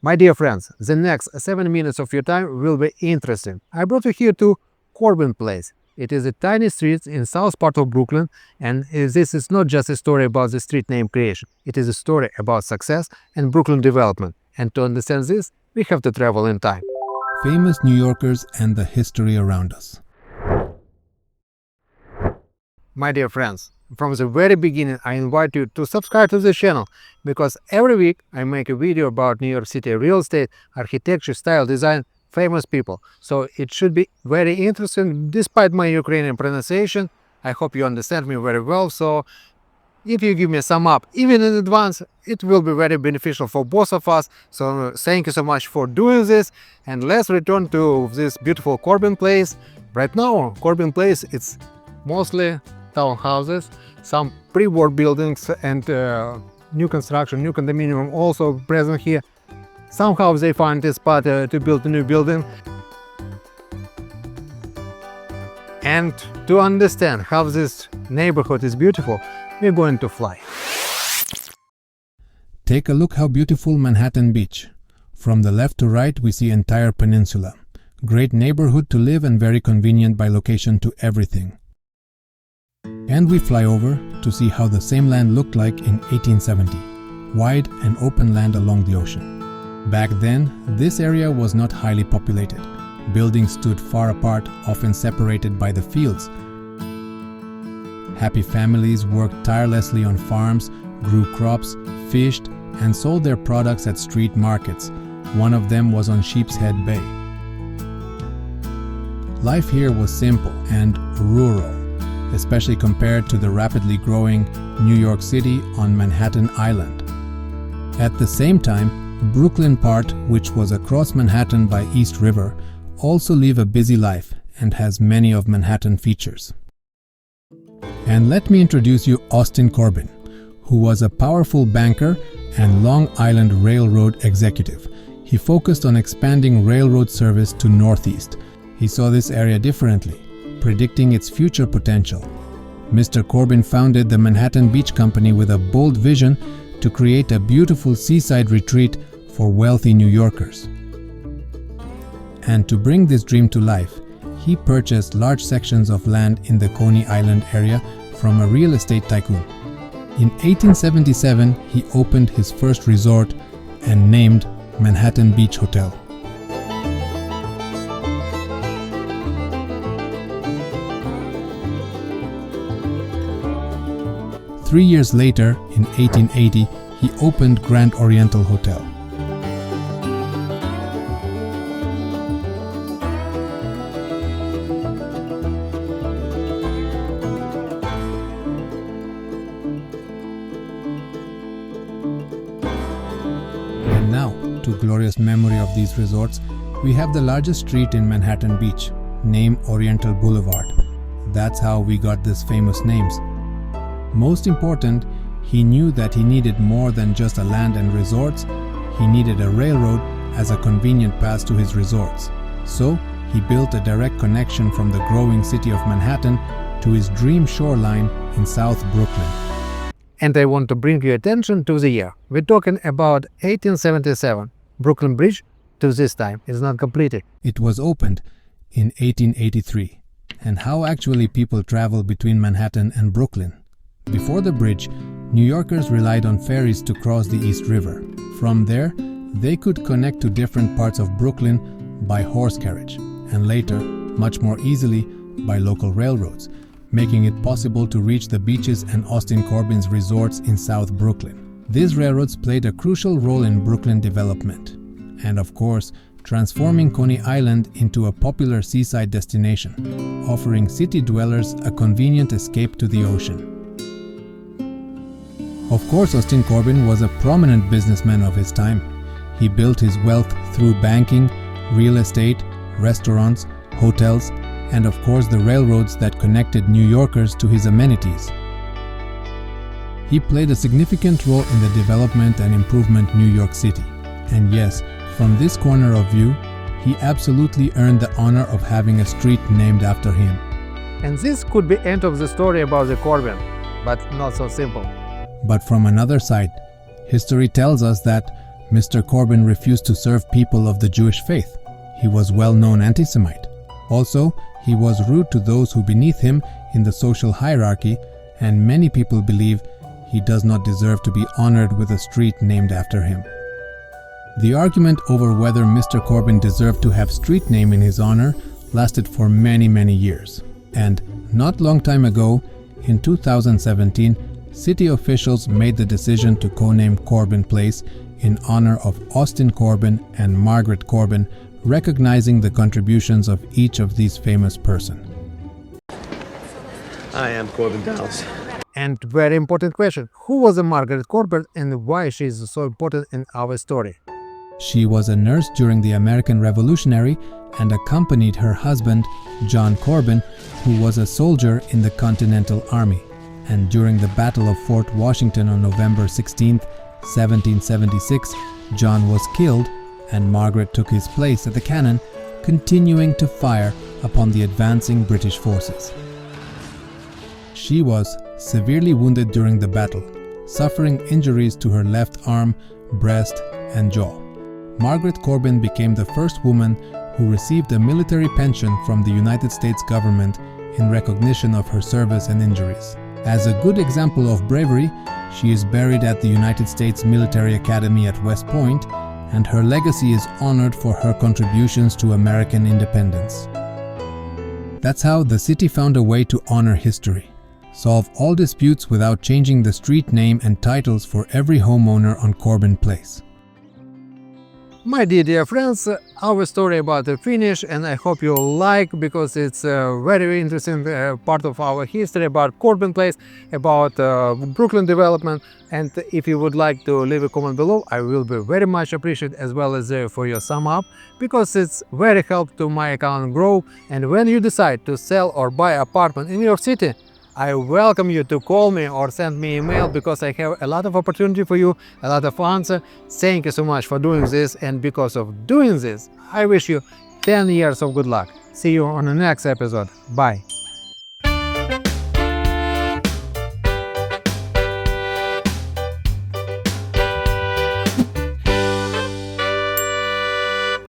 My dear friends, the next 7 minutes of your time will be interesting. I brought you here to Corbin Place. It is a tiny street in south part of Brooklyn, and this is not just a story about the street name creation. It is a story about success and Brooklyn development. And to understand this, we have to travel in time. Famous New Yorkers and the history around us. My dear friends, from the very beginning, I invite you to subscribe to the channel, because every week I make a video about New York City real estate, architecture, style, design, famous people. So it should be very interesting despite my Ukrainian pronunciation. I hope you understand me very well. So if you give me a thumb up, even in advance, it will be very beneficial for both of us. So thank you so much for doing this. And let's return to this beautiful Corbin Place. Right now, Corbin Place, it's mostly townhouses, some pre-war buildings and new construction, new condominium also present here. Somehow they find a spot to build a new building. And to understand how this neighborhood is beautiful, we're going to fly. Take a look how beautiful Manhattan Beach. From the left to right we see entire peninsula. Great neighborhood to live and very convenient by location to everything. And we fly over to see how the same land looked like in 1870. Wide and open land along the ocean. Back then, this area was not highly populated. Buildings stood far apart, often separated by the fields. Happy families worked tirelessly on farms, grew crops, fished, and sold their products at street markets. One of them was on Sheepshead Bay. Life here was simple and rural, especially compared to the rapidly growing New York City on Manhattan Island. At the same time, Brooklyn part, which was across Manhattan by East River, also live a busy life and has many of Manhattan features. And let me introduce you Austin Corbin, who was a powerful banker and Long Island Railroad executive. He focused on expanding railroad service to Northeast. He saw this area differently, predicting its future potential. Mr. Corbin founded the Manhattan Beach Company with a bold vision to create a beautiful seaside retreat for wealthy New Yorkers. And to bring this dream to life, he purchased large sections of land in the Coney Island area from a real estate tycoon. In 1877, he opened his first resort and named Manhattan Beach Hotel. Three years later, in 1880, he opened Grand Oriental Hotel. And now, to glorious memory of these resorts, we have the largest street in Manhattan Beach, named Oriental Boulevard. That's how we got these famous names. Most important, he knew that he needed more than just a land and resorts. He needed a railroad as a convenient path to his resorts. So, he built a direct connection from the growing city of Manhattan to his dream shoreline in South Brooklyn. And I want to bring your attention to the year. We're talking about 1877. Brooklyn Bridge, to this time, is not completed. It was opened in 1883. And how actually people travel between Manhattan and Brooklyn? Before the bridge, New Yorkers relied on ferries to cross the East River. From there, they could connect to different parts of Brooklyn by horse carriage, and later, much more easily, by local railroads, making it possible to reach the beaches and Austin Corbin's resorts in South Brooklyn. These railroads played a crucial role in Brooklyn development, and of course, transforming Coney Island into a popular seaside destination, offering city dwellers a convenient escape to the ocean. Of course, Austin Corbin was a prominent businessman of his time. He built his wealth through banking, real estate, restaurants, hotels, and of course the railroads that connected New Yorkers to his amenities. He played a significant role in the development and improvement New York City. And yes, from this corner of view, he absolutely earned the honor of having a street named after him. And this could be end of the story about the Corbin, but not so simple. But from another side, history tells us that Mr. Corbin refused to serve people of the Jewish faith. He was well-known anti-Semite. Also, he was rude to those who beneath him in the social hierarchy, and many people believe he does not deserve to be honored with a street named after him. The argument over whether Mr. Corbin deserved to have street name in his honor lasted for many years. And not long time ago, in 2017, city officials made the decision to co-name Corbin Place in honor of Austin Corbin and Margaret Corbin, recognizing the contributions of each of these famous persons. I am Corbin Dallas. And very important question, who was Margaret Corbin and why she is so important in our story? She was a nurse during the American Revolutionary and accompanied her husband, John Corbin, who was a soldier in the Continental Army. And during the Battle of Fort Washington on November 16, 1776, John was killed and Margaret took his place at the cannon, continuing to fire upon the advancing British forces. She was severely wounded during the battle, suffering injuries to her left arm, breast, and jaw. Margaret Corbin became the first woman who received a military pension from the United States government in recognition of her service and injuries. As a good example of bravery, she is buried at the United States Military Academy at West Point, and her legacy is honored for her contributions to American independence. That's how the city found a way to honor history. Solve all disputes without changing the street name and titles for every homeowner on Corbin Place. My dear friends, our story about the finish, and I hope you like, because it's a very interesting part of our history about Corbin Place, about Brooklyn development. And if you would like to leave a comment below, I will be very much appreciated, as well as for your sum up, because it's very helpful to my account grow. And when you decide to sell or buy apartment in your city, I welcome you to call me or send me email, because I have a lot of opportunity for you, a lot of answer. Thank you so much for doing this, and because of doing this, I wish you 10 years of good luck. See you on the next episode. Bye.